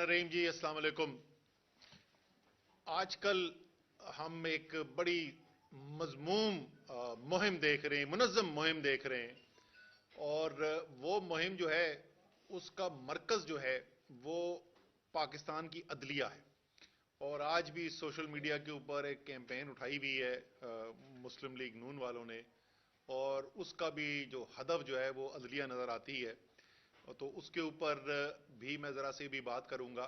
रहीम जी, अस्सलाम वालेकुम। आजकल हम एक बड़ी मज़मूम मुहिम देख रहे हैं, मुनज़्ज़म मुहिम देख रहे हैं, और वो मुहिम जो है उसका मरकज़ जो है वो पाकिस्तान की अदलिया है। और आज भी सोशल मीडिया के ऊपर एक कैंपेन उठाई हुई है मुस्लिम लीग नून वालों ने, और उसका भी जो हदफ जो है वो अदलिया नज़र आती है। तो उसके ऊपर भी मैं ज़रा से भी बात करूंगा,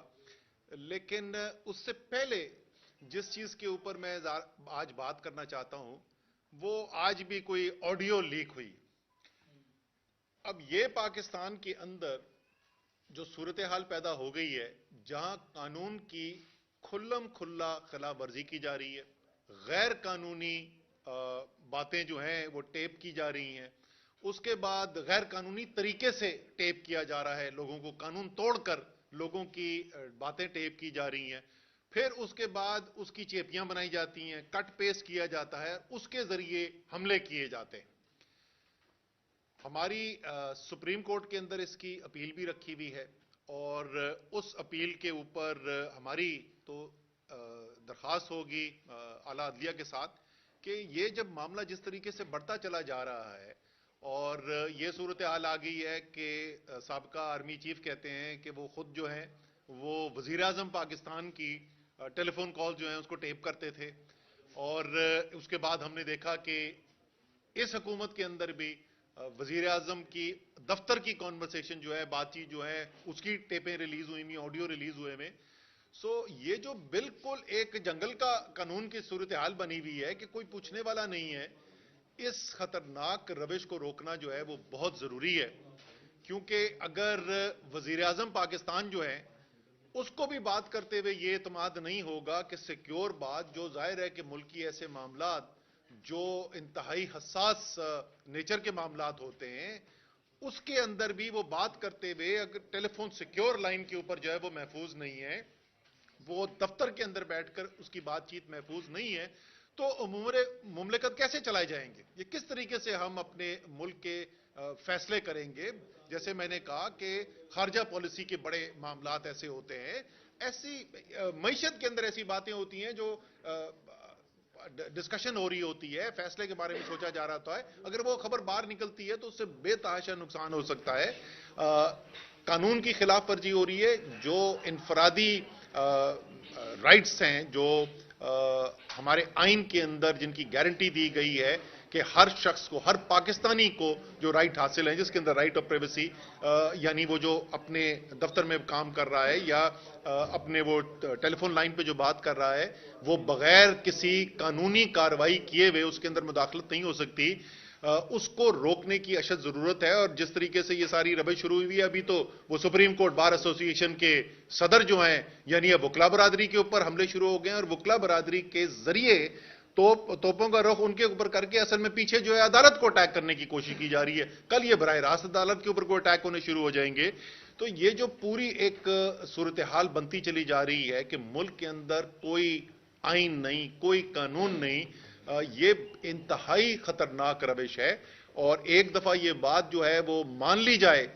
लेकिन उससे पहले जिस चीज़ के ऊपर मैं आज बात करना चाहता हूं वो आज भी कोई ऑडियो लीक हुई। अब ये पाकिस्तान के अंदर जो सूरत हाल पैदा हो गई है, जहां कानून की खुल्लम खुल्ला खिलाफ वर्जी की जा रही है, गैर कानूनी बातें जो हैं वो टेप की जा रही हैं, उसके बाद गैर कानूनी तरीके से टेप किया जा रहा है, लोगों को कानून तोड़कर लोगों की बातें टेप की जा रही हैं, फिर उसके बाद उसकी चेपियां बनाई जाती हैं, कट पेस्ट किया जाता है, उसके जरिए हमले किए जाते हैं। हमारी सुप्रीम कोर्ट के अंदर इसकी अपील भी रखी हुई है, और उस अपील के ऊपर हमारी तो दरखास्त होगी आला अदलिया के साथ कि ये जब मामला जिस तरीके से बढ़ता चला जा रहा है, और ये सूरत हाल आ गई है कि साबका आर्मी चीफ कहते हैं कि वो खुद जो है वो वजीर आजम पाकिस्तान की टेलीफोन कॉल जो है उसको टेप करते थे, और उसके बाद हमने देखा कि इस हुकूमत के अंदर भी वजीर आजम की दफ्तर की कॉन्वर्सेशन जो है, बातचीत जो है, उसकी टेपें रिलीज हुई में, ऑडियो रिलीज हुए में। सो ये जो बिल्कुल एक जंगल का कानून की सूरत हाल बनी हुई है कि कोई पूछने वाला नहीं है, इस खतरनाक रविश को रोकना जो है वो बहुत जरूरी है। क्योंकि अगर वजीर आजम पाकिस्तान जो है उसको भी बात करते हुए ये इत्मीनान नहीं होगा कि सिक्योर बात, जो जाहिर है कि मुल्क की ऐसे मामलात जो इंतहाई हसास नेचर के मामलात होते हैं, उसके अंदर भी वो बात करते हुए अगर टेलीफोन सिक्योर लाइन के ऊपर जो है वो महफूज नहीं है, वो दफ्तर के अंदर बैठकर उसकी बातचीत महफूज नहीं है, तो उमूर मुमलिकत कैसे चलाए जाएंगे? ये किस तरीके से हम अपने मुल्क के फैसले करेंगे? जैसे मैंने कहा कि खारजा पॉलिसी के बड़े मामलात ऐसे होते हैं, ऐसी मईशत के अंदर ऐसी बातें होती हैं जो डिस्कशन हो रही होती है, फैसले के बारे में सोचा जा रहा होता है, अगर वो खबर बाहर निकलती है तो उससे बेतहाशा नुकसान हो सकता है। कानून की खिलाफ वर्जी हो रही है, जो इनफरादी राइट्स हैं, जो हमारे आइन के अंदर जिनकी गारंटी दी गई है कि हर शख्स को, हर पाकिस्तानी को जो राइट हासिल है, जिसके अंदर राइट ऑफ प्राइवेसी, यानी वो जो अपने दफ्तर में काम कर रहा है या अपने वो टेलीफोन लाइन पे जो बात कर रहा है, वो बगैर किसी कानूनी कार्रवाई किए हुए उसके अंदर मुदाखलत नहीं हो सकती, उसको रोकने की अशद जरूरत है। और जिस तरीके से ये सारी रबश शुरू हुई है, अभी तो वो सुप्रीम कोर्ट बार एसोसिएशन के सदर जो हैं, यानी अब वकला बरादरी के ऊपर हमले शुरू हो गए हैं, और वकला बरादरी के जरिए तोपों का रुख उनके ऊपर करके असल में पीछे जो है अदालत को अटैक करने की कोशिश की जा रही है। कल ये बराह रास्त अदालत के ऊपर कोई अटैक होने शुरू हो जाएंगे। तो ये जो पूरी एक सूरत हाल बनती चली जा रही है कि मुल्क के अंदर कोई आइन नहीं, कोई कानून नहीं, ये इंतहाई खतरनाक रविश है। और एक दफा ये बात जो है वो मान ली जाए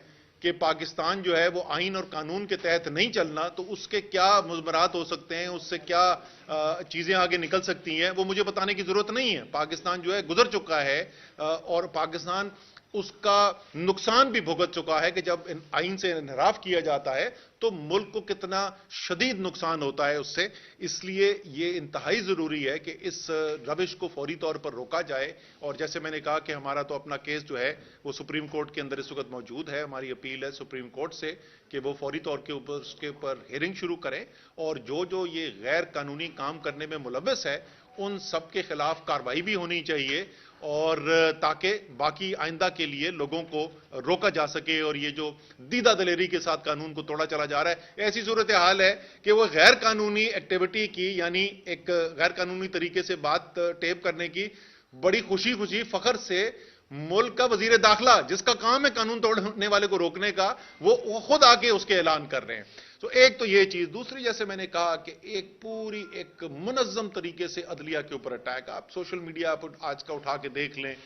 कि पाकिस्तान जो है वो आइन और कानून के तहत नहीं चलना, तो उसके क्या मुज़मरात हो सकते हैं, उससे क्या चीजें आगे निकल सकती हैं, वो मुझे बताने की जरूरत नहीं है। पाकिस्तान जो है गुजर चुका है, और पाकिस्तान उसका नुकसान भी भुगत चुका है कि जब आइन से इनहराफ किया जाता है तो मुल्क को कितना शदीद नुकसान होता है उससे। इसलिए ये इंतहाई जरूरी है कि इस रविश को फौरी तौर पर रोका जाए। और जैसे मैंने कहा कि हमारा तो अपना केस जो है वो सुप्रीम कोर्ट के अंदर इस वक्त मौजूद है। हमारी अपील है सुप्रीम कोर्ट से कि वो फौरी तौर के ऊपर उसके ऊपर हियरिंग शुरू करें, और जो जो ये गैर कानूनी काम करने में मुलव्वस है उन सब के खिलाफ कार्रवाई भी होनी चाहिए, और ताकि बाकी आइंदा के लिए लोगों को रोका जा सके। और ये जो दीदा दलेरी के साथ कानून को तोड़ा चला जा रहा है, ऐसी सूरत हाल है कि वो गैर कानूनी एक्टिविटी की, यानी एक गैर कानूनी तरीके से बात टेप करने की बड़ी खुशी खुशी फखर से मुल्क का वजीर दाखिला, जिसका काम है कानून तोड़ने वाले को रोकने का, वो खुद आके उसके ऐलान कर रहे हैं। तो एक तो ये चीज। दूसरी, जैसे मैंने कहा कि एक पूरी एक मुनज़्ज़म तरीके से अदलिया के ऊपर अटैक, आप सोशल मीडिया पर आज का उठा के देख लें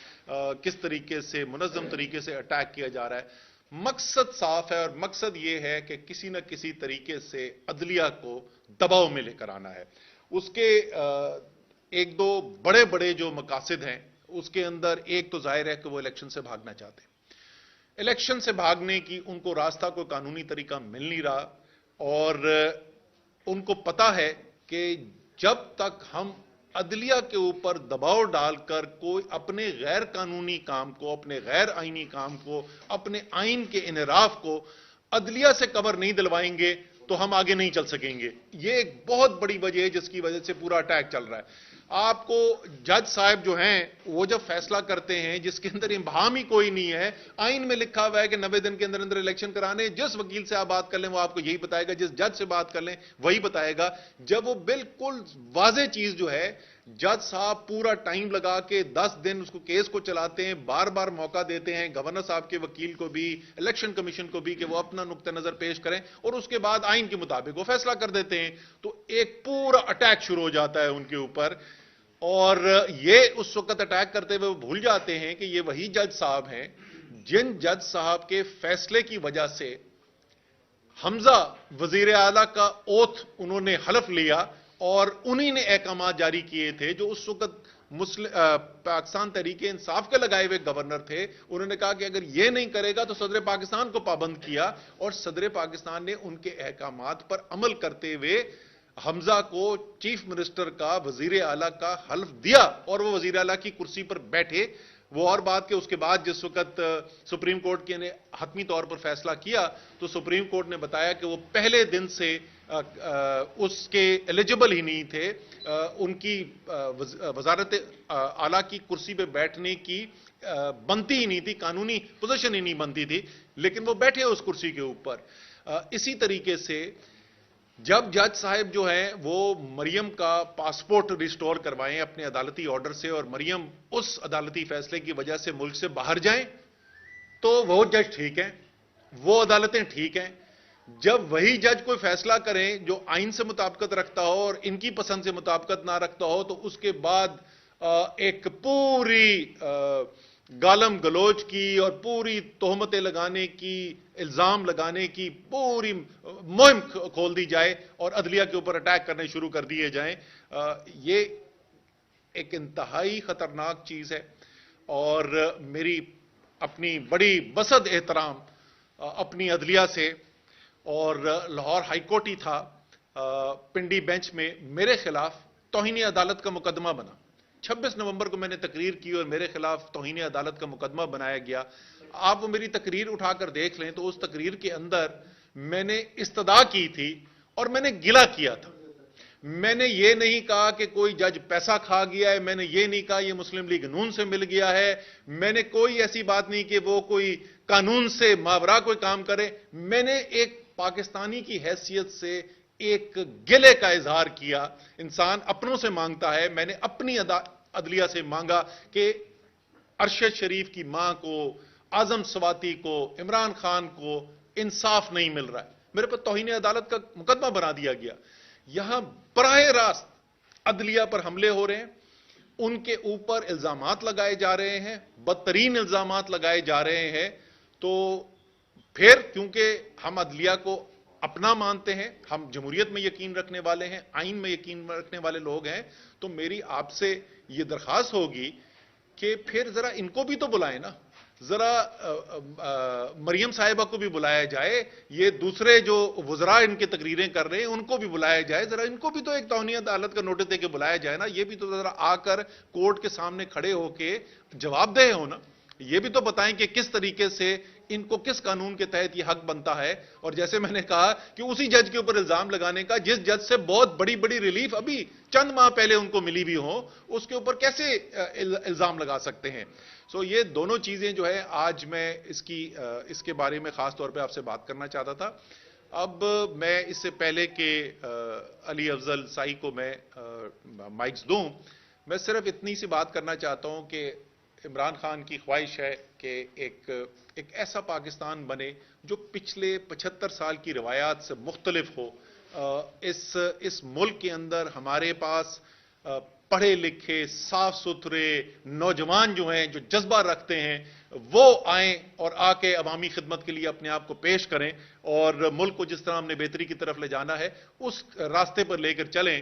किस तरीके से मुनज़्ज़म तरीके से अटैक किया जा रहा है। مقصد صاف ہے، اور مقصد یہ ہے کہ کسی نہ کسی طریقے سے عدلیہ کو دباؤ میں لے کر آنا ہے۔ اس کے ایک دو بڑے بڑے جو مقاصد ہیں، اس کے اندر ایک تو ظاہر ہے کہ وہ الیکشن سے بھاگنا چاہتے ہیں۔ الیکشن سے بھاگنے کی ان کو راستہ کوئی قانونی طریقہ مل نہیں رہا، اور ان کو پتا ہے کہ جب تک ہم عدلیہ کے اوپر دباؤ ڈال کر کوئی اپنے غیر قانونی کام کو، اپنے غیر آئینی کام کو، اپنے آئین کے انحراف کو عدلیہ سے کور نہیں دلوائیں گے تو ہم آگے نہیں چل سکیں گے۔ یہ ایک بہت بڑی وجہ ہے جس کی وجہ سے پورا اٹیک چل رہا ہے۔ آپ کو جج صاحب جو ہیں وہ جب فیصلہ کرتے ہیں جس کے اندر ابہام ہی کوئی نہیں ہے، آئین میں لکھا ہوا ہے کہ 90 دن کے اندر اندر الیکشن کرانے، جس وکیل سے آپ بات کر لیں وہ آپ کو یہی بتائے گا، جس جج سے بات کر لیں وہی بتائے گا۔ جب وہ بالکل واضح چیز جو ہے، جج صاحب پورا ٹائم لگا کے 10 دن اس کو کیس کو چلاتے ہیں، بار بار موقع دیتے ہیں گورنر صاحب کے وکیل کو بھی، الیکشن کمیشن کو بھی، کہ وہ اپنا نقطہ نظر پیش کریں، اور اس کے بعد آئین کے مطابق وہ فیصلہ کر دیتے ہیں۔ تو ایک پورا اٹیک شروع ہو جاتا ہے ان کے اوپر، اور یہ اس وقت اٹیک کرتے ہوئے وہ بھول جاتے ہیں کہ یہ وہی جج صاحب ہیں جن جج صاحب کے فیصلے کی وجہ سے حمزہ وزیر اعلیٰ کا اوتھ انہوں نے حلف لیا، اور انہی نے احکامات جاری کیے تھے جو اس وقت پاکستان تحریک انصاف کے لگائے ہوئے گورنر تھے۔ انہوں نے کہا کہ اگر یہ نہیں کرے گا تو صدر پاکستان کو پابند کیا، اور صدر پاکستان نے ان کے احکامات پر عمل کرتے ہوئے حمزہ کو چیف منسٹر کا، وزیر اعلیٰ کا حلف دیا، اور وہ وزیر اعلیٰ کی کرسی پر بیٹھے۔ وہ اور بات کہ اس کے بعد جس وقت سپریم کورٹ نے حتمی طور پر فیصلہ کیا تو سپریم کورٹ نے بتایا کہ وہ پہلے دن سے اس کے ایلیجبل ہی نہیں تھے، ان کی وزارت اعلیٰ کی کرسی پہ بیٹھنے کی بنتی ہی نہیں تھی، قانونی پوزیشن ہی نہیں بنتی تھی، لیکن وہ بیٹھے اس کرسی کے اوپر۔ اسی طریقے سے جب جج صاحب جو ہیں وہ مریم کا پاسپورٹ ریسٹور کروائیں اپنے عدالتی آرڈر سے، اور مریم اس عدالتی فیصلے کی وجہ سے ملک سے باہر جائیں، تو وہ جج ٹھیک ہیں، وہ عدالتیں ٹھیک ہیں۔ جب وہی جج کوئی فیصلہ کریں جو آئین سے مطابقت رکھتا ہو اور ان کی پسند سے مطابقت نہ رکھتا ہو، تو اس کے بعد ایک پوری گالم گلوچ کی اور پوری تہمتیں لگانے کی، الزام لگانے کی پوری مہم کھول دی جائے، اور عدلیہ کے اوپر اٹیک کرنے شروع کر دیے جائیں۔ یہ ایک انتہائی خطرناک چیز ہے، اور میری اپنی بڑی بسد احترام اپنی عدلیہ سے، اور لاہور ہائی کورٹ ہی تھا، پنڈی بینچ میں میرے خلاف توہین عدالت کا مقدمہ بنا۔ 26 نومبر کو میں نے تقریر کی اور میرے خلاف توہین عدالت کا مقدمہ بنایا گیا۔ آپ وہ میری تقریر اٹھا کر دیکھ لیں تو اس تقریر کے اندر میں نے استدعا کی تھی اور میں نے گلہ کیا تھا۔ میں نے یہ نہیں کہا کہ کوئی جج پیسہ کھا گیا ہے، میں نے یہ نہیں کہا یہ مسلم لیگ نون سے مل گیا ہے، میں نے کوئی ایسی بات نہیں کہ وہ کوئی قانون سے ماورا کوئی کام کرے۔ میں نے ایک پاکستانی کی حیثیت سے ایک گلے کا اظہار کیا۔ انسان اپنوں سے مانگتا ہے، میں نے اپنی عدلیہ سے مانگا کہ ارشد شریف کی ماں کو، اعظم سواتی کو، عمران خان کو انصاف نہیں مل رہا ہے۔ میرے پر توہین عدالت کا مقدمہ بنا دیا گیا۔ یہاں براہ راست عدلیہ پر حملے ہو رہے ہیں، ان کے اوپر الزامات لگائے جا رہے ہیں، بدترین الزامات لگائے جا رہے ہیں۔ تو پھر کیونکہ ہم عدلیہ کو اپنا مانتے ہیں، ہم جمہوریت میں یقین رکھنے والے ہیں، آئین میں یقین رکھنے والے لوگ ہیں، تو میری آپ سے یہ درخواست ہوگی کہ پھر ذرا ان کو بھی تو بلائیں نا، ذرا مریم صاحبہ کو بھی بلایا جائے، یہ دوسرے جو وزراء ان کی تقریریں کر رہے ہیں ان کو بھی بلایا جائے، ذرا ان کو بھی تو ایک توہین عدالت کا نوٹس دے کے بلایا جائے نا، یہ بھی تو ذرا آ کر کورٹ کے سامنے کھڑے ہو کے جواب دہ ہو نا، یہ بھی تو بتائیں کہ کس طریقے سے ان کو کس قانون کے تحت یہ حق بنتا ہے۔ اور جیسے میں نے کہا کہ اسی جج کے اوپر الزام لگانے کا جس جج سے بہت بڑی بڑی ریلیف ابھی چند ماہ پہلے ان کو ملی بھی ہو، اس کے اوپر کیسے الزام لگا سکتے ہیں؟ یہ دونوں چیزیں جو ہے آج میں اس کے بارے میں خاص طور پہ آپ سے بات کرنا چاہتا تھا۔ اب میں اس سے پہلے کہ علی افضل سائی کو میں مائکس دوں، میں صرف اتنی سی بات کرنا چاہتا ہوں کہ عمران خان کی خواہش ہے کہ ایک ایسا پاکستان بنے جو پچھلے 75 سال کی روایات سے مختلف ہو۔ اس ملک کے اندر ہمارے پاس पढ़े लिखे साफ सुथरे नौजवान जो हैं, जो जज्बा रखते हैं, वो आएं और आके अवामी खिदमत के लिए अपने आप को पेश करें और मुल्क को जिस तरह हमने बेहतरी की तरफ ले जाना है उस रास्ते पर लेकर चलें।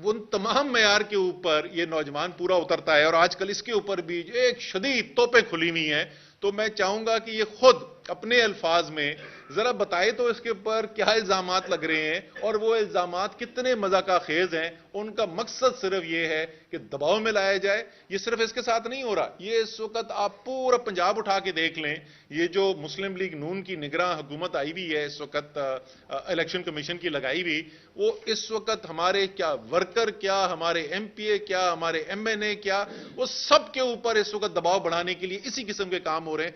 उन तमाम मेयार के ऊपर ये नौजवान पूरा उतरता है और आजकल इसके ऊपर भी एक शदीद तोपें खुली हुई हैं। तो मैं चाहूंगा कि ये खुद अपने अल्फाज में जरा बताए तो इसके ऊपर क्या इल्जामात लग रहे हैं और वो इल्जामात कितने मजाका खेज हैं। उनका मकसद सिर्फ ये है कि दबाव में लाया जाए। ये सिर्फ इसके साथ नहीं हो रहा, ये इस वक्त आप पूरा पंजाब उठा के देख लें, ये जो मुस्लिम लीग नून की निगरां हुकूमत आई हुई है इस वक्त इलेक्शन कमीशन की लगाई हुई, वो इस वक्त हमारे क्या वर्कर, क्या हमारे एमपीए, क्या हमारे एमएनए, क्या वो सब के ऊपर इस वक्त दबाव बढ़ाने के लिए इसी किस्म के काम हो रहे हैं।